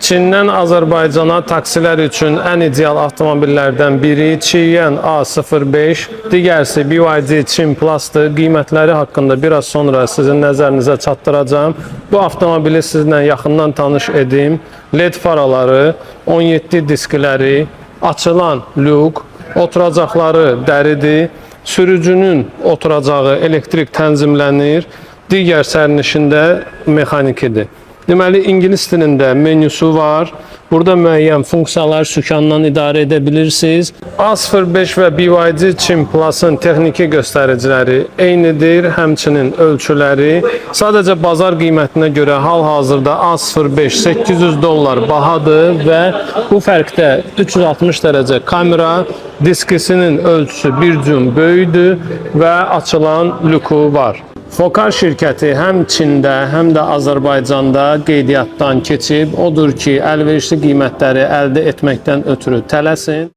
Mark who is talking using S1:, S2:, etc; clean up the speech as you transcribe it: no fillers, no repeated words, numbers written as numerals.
S1: Çindən Azərbaycana taksilər üçün ən ideal avtomobillərdən biri Çiyen A05, digərsi BYD Çin Plus'dır. Qiymətləri haqqında biraz sonra sizin nəzərinizə çatdıracağım. Bu avtomobili sizinlə yaxından tanış edim. LED faraları, 17 diskləri, açılan lük, oturacaqları dəridir, sürücünün oturacağı elektrik tənzimlənir, digər sərnişində mexanikidir. Deməli, İngilis dilində menüsü var. Burada müəyyən funksiyalar sükandan idarə edə bilirsiniz. A05 və BYD Çin Plus'ın texniki göstəriciləri eynidir, həmçinin ölçüləri. Sadəcə bazar qiymətinə görə hal-hazırda A05 $800 bahadır və bu fərqdə 360 dərəcə kamera, diskisinin ölçüsü bir cüm böyükdür və açılan lüku var. Fokar şirkəti həm Çində, həm də Azərbaycanda qeydiyyatdan keçib. Odur ki, əlverişli qiymətləri əldə etməkdən ötürü tələsin.